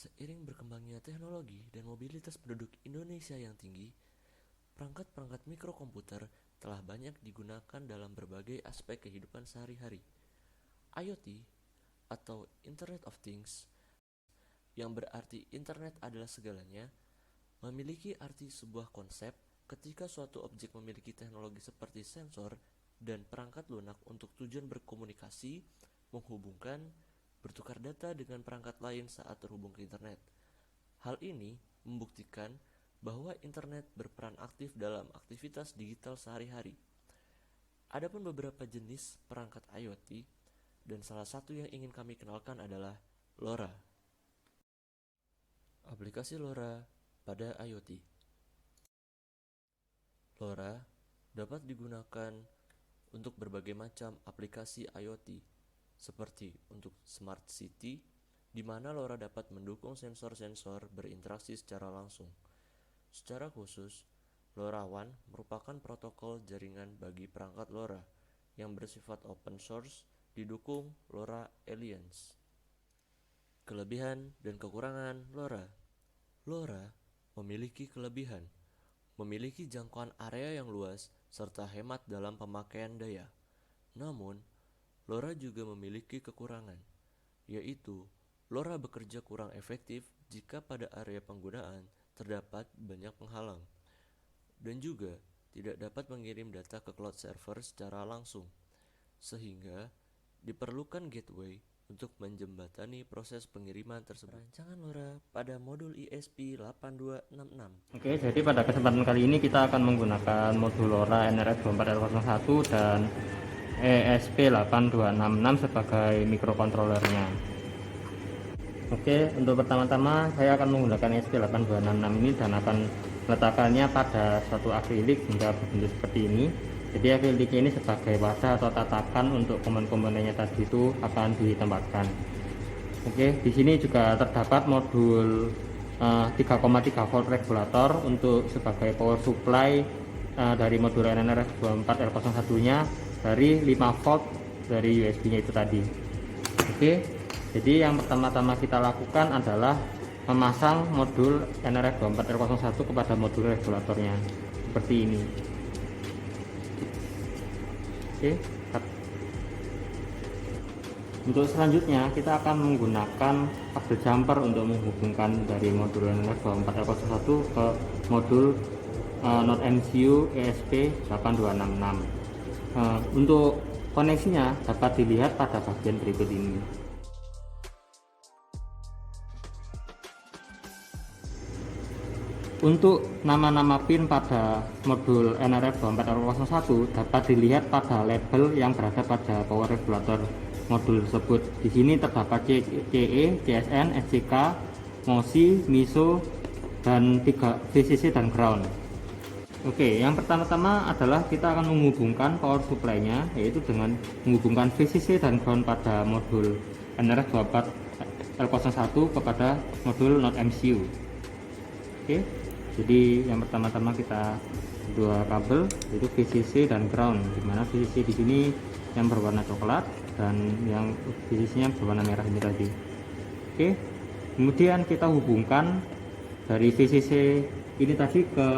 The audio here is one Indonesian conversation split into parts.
Seiring berkembangnya teknologi dan mobilitas penduduk Indonesia yang tinggi, perangkat-perangkat mikrokomputer telah banyak digunakan dalam berbagai aspek kehidupan sehari-hari. IoT atau Internet of Things, yang berarti internet adalah segalanya, memiliki arti sebuah konsep ketika suatu objek memiliki teknologi seperti sensor dan perangkat lunak untuk tujuan berkomunikasi, menghubungkan, bertukar data dengan perangkat lain saat terhubung ke internet. Hal ini membuktikan bahwa internet berperan aktif dalam aktivitas digital sehari-hari. Adapun beberapa jenis perangkat IoT, dan salah satu yang ingin kami kenalkan adalah LoRa. Aplikasi LoRa pada IoT. LoRa dapat digunakan untuk berbagai macam aplikasi IoT, seperti untuk Smart City, di mana LoRa dapat mendukung sensor-sensor berinteraksi secara langsung. Secara khusus, LoRaWAN merupakan protokol jaringan bagi perangkat LoRa yang bersifat open source, didukung LoRa Alliance. Kelebihan dan kekurangan LoRa. LoRa memiliki kelebihan, memiliki jangkauan area yang luas serta hemat dalam pemakaian daya. Namun, LoRa juga memiliki kekurangan, yaitu LoRa bekerja kurang efektif jika pada area penggunaan terdapat banyak penghalang, dan juga tidak dapat mengirim data ke cloud server secara langsung, sehingga diperlukan gateway untuk menjembatani proses pengiriman tersebut. Rancangan LoRa pada modul ESP8266. Oke, jadi pada kesempatan kali ini kita akan menggunakan modul LoRa NRF24L01 dan ESP8266 sebagai mikrokontrolernya. Oke, untuk pertama-tama saya akan menggunakan ESP8266 ini dan akan meletakkannya pada suatu akrilik hingga berbentuk seperti ini. Jadi akriliknya ini sebagai wadah atau tatakan untuk komponen-komponennya tadi itu akan ditempatkan. Oke, di sini juga terdapat modul 3,3 volt regulator untuk sebagai power supply dari modul NRF24L01 nya dari 5 volt dari USB nya itu tadi. Oke, jadi yang pertama-tama kita lakukan adalah memasang modul NRF24L01 kepada modul regulatornya seperti ini. Oke, untuk selanjutnya kita akan menggunakan kabel jumper untuk menghubungkan dari modul NRF24L01 ke modul Node MCU ESP8266. Untuk koneksinya dapat dilihat pada bagian berikut ini. Untuk nama-nama pin pada modul NRF24L01 dapat dilihat pada label yang berada pada power regulator modul tersebut. Di sini terdapat CE, CSN, SCK, MOSI, MISO, dan 3 VCC dan ground. Oke, yang pertama-tama adalah kita akan menghubungkan power supply-nya, yaitu dengan menghubungkan VCC dan ground pada modul NRF24L01 kepada modul Node MCU. Oke, jadi yang pertama-tama kita dua kabel, yaitu VCC dan ground, dimana VCC di sini yang berwarna coklat dan yang VCC-nya berwarna merah ini tadi. Oke, kemudian kita hubungkan dari VCC ini tadi ke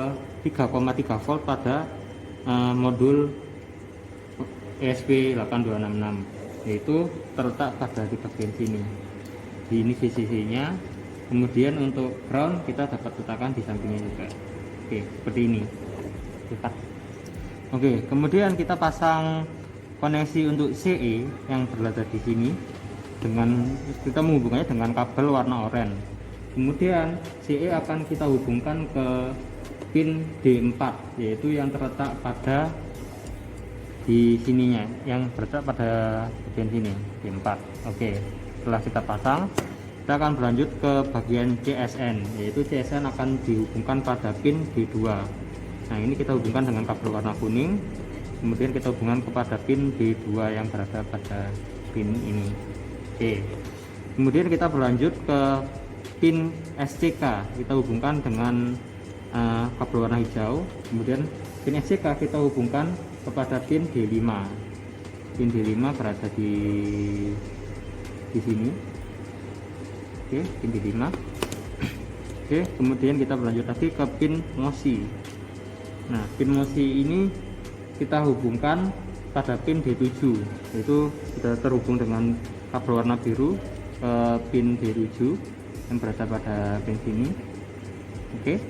3,3 volt pada modul ESP8266, yaitu terletak pada di bagian sini. Di ini VCC-nya. Kemudian untuk ground kita dapat letakkan di sampingnya juga. Oke, seperti ini. Oke, kemudian kita pasang koneksi untuk CE yang berada di sini dengan kita menghubungkannya dengan kabel warna oranye. Kemudian CE akan kita hubungkan ke pin D4, yaitu yang terletak pada di sininya, yang berada pada bagian sini D4. Oke, setelah kita pasang, kita akan berlanjut ke bagian CSN, yaitu CSN akan dihubungkan pada pin D2. Nah, ini kita hubungkan dengan kabel warna kuning, kemudian kita hubungkan kepada pin D2 yang berada pada pin ini. Oke, kemudian kita berlanjut ke pin SCK, kita hubungkan dengan kabel warna hijau. Kemudian pin SCK kita hubungkan kepada pin D5. Pin D5 berada di sini. Oke, pin D5. Oke, kemudian kita berlanjut lagi ke pin MOSI. Nah, pin MOSI ini kita hubungkan pada pin D7, yaitu sudah terhubung dengan kabel warna biru ke pin D7 yang berada pada pin sini. Oke.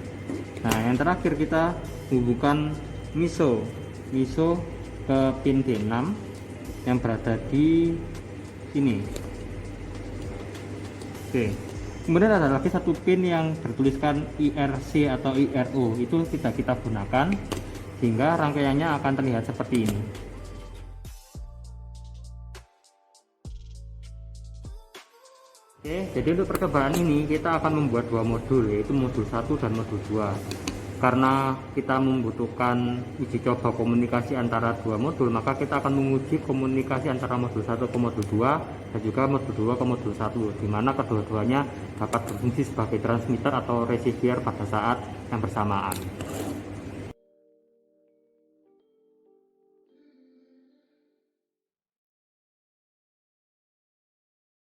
Nah, yang terakhir kita hubungkan MISO ke pin D6 yang berada di sini. Oke. Kemudian ada lagi satu pin yang bertuliskan IRC atau IRO, itu tidak kita gunakan sehingga rangkaiannya akan terlihat seperti ini. Oke, jadi untuk percobaan ini kita akan membuat dua modul, yaitu modul 1 dan modul 2. Karena kita membutuhkan uji coba komunikasi antara dua modul, maka kita akan menguji komunikasi antara modul 1 ke modul 2 dan juga modul 2 ke modul 1, di mana kedua-duanya dapat berfungsi sebagai transmitter atau receiver pada saat yang bersamaan.